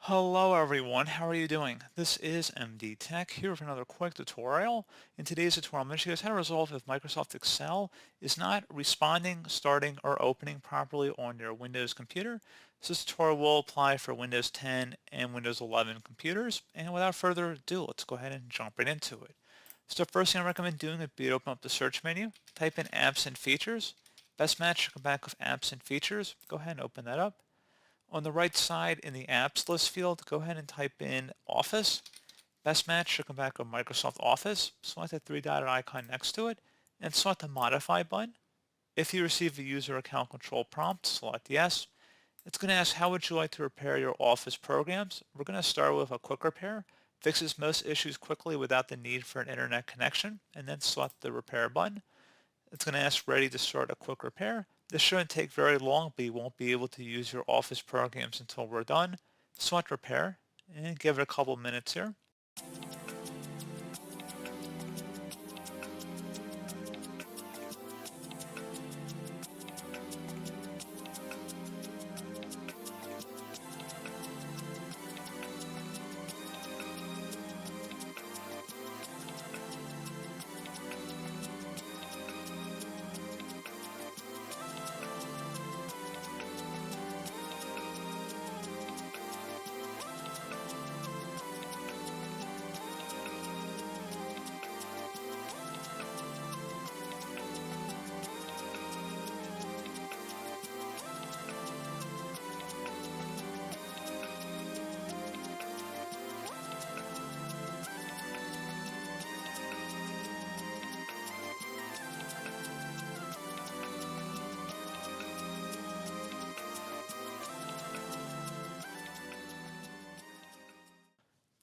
Hello everyone, how are you doing? This is MD Tech here with another quick tutorial. In today's tutorial, I'm going to show you guys how to resolve if Microsoft Excel is not responding, starting, or opening properly on your Windows computer. So this tutorial will apply for Windows 10 and Windows 11 computers. And without further ado, let's go ahead and jump right into it. So the first thing I recommend doing would be to open up the search menu, type in apps and features. Best match should come back with apps and features. Go ahead and open that up. On the right side in the apps list field, go ahead and type in Office. Best match should come back with Microsoft Office. Select the three-dotted icon next to it and select the Modify button. If you receive a user account control prompt, select Yes. It's going to ask how would you like to repair your Office programs. We're going to start with a quick repair. Fixes most issues quickly without the need for an internet connection, and then select the Repair button. It's going to ask ready to start a quick repair. This shouldn't take very long, but you won't be able to use your Office programs until we're done. Select repair and give it a couple minutes here.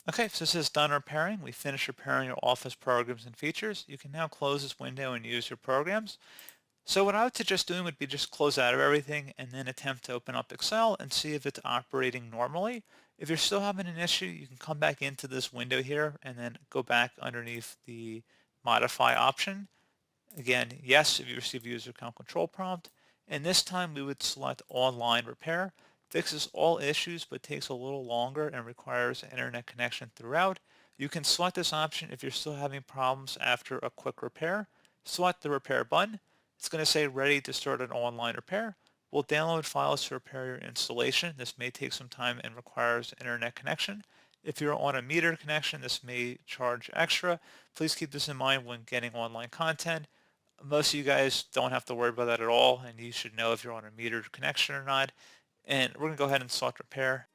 Okay, so this is done repairing. We finished repairing your Office programs and features. You can now close this window and use your programs. So what I would suggest doing would be just close out of everything and then attempt to open up Excel and see if it's operating normally. If you're still having an issue, you can come back into this window here and then go back underneath the modify option. Again, yes, if you receive a user account control prompt. And this time we would select online repair. Fixes all issues but takes a little longer and requires an internet connection throughout. You can select this option if you're still having problems after a quick repair. Select the repair button. It's going to say ready to start an online repair. We'll download files to repair your installation. This may take some time and requires internet connection. If you're on a metered connection, this may charge extra. Please keep this in mind when getting online content. Most of you guys don't have to worry about that at all, and you should know if you're on a metered connection or not. And we're going to go ahead and select repair.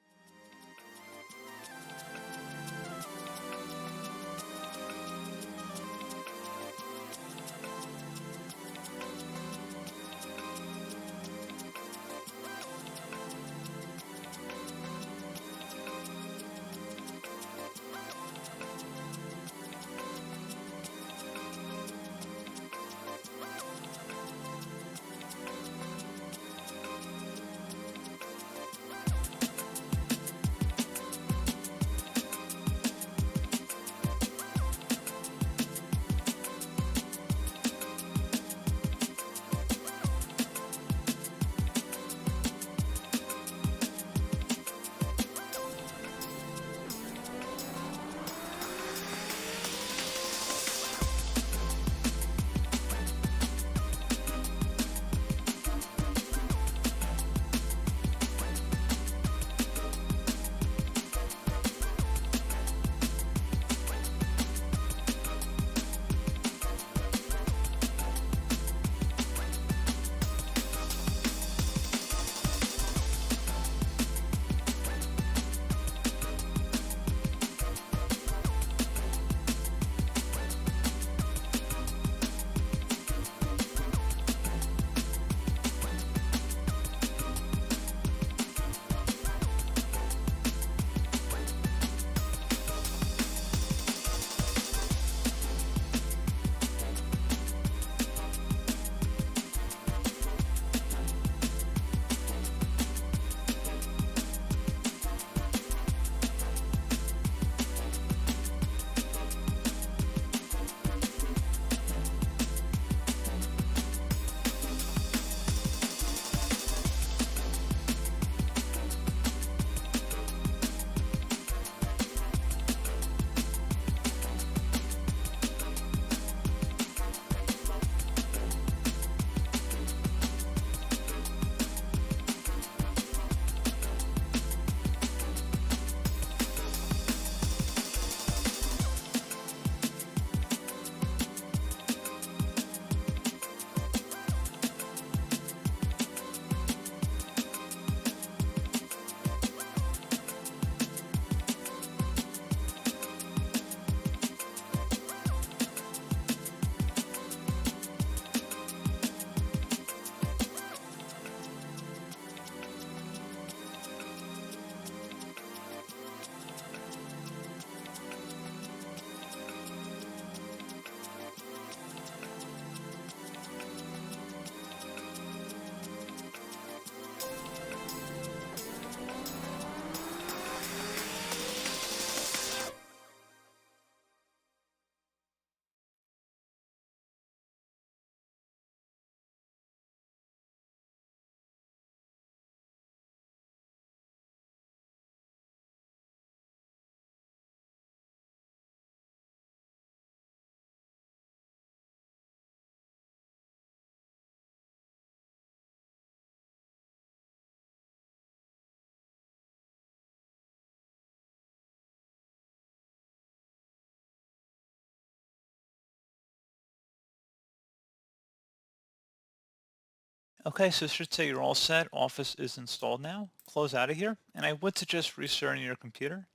Okay, so it should say you're all set. Office is installed now. Close out of here. And I would suggest restarting your computer.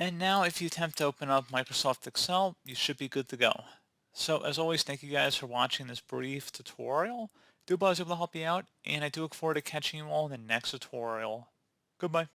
And now if you attempt to open up Microsoft Excel, you should be good to go. So as always, thank you guys for watching this brief tutorial. Do hope I was able to help you out, and I do look forward to catching you all in the next tutorial. Goodbye.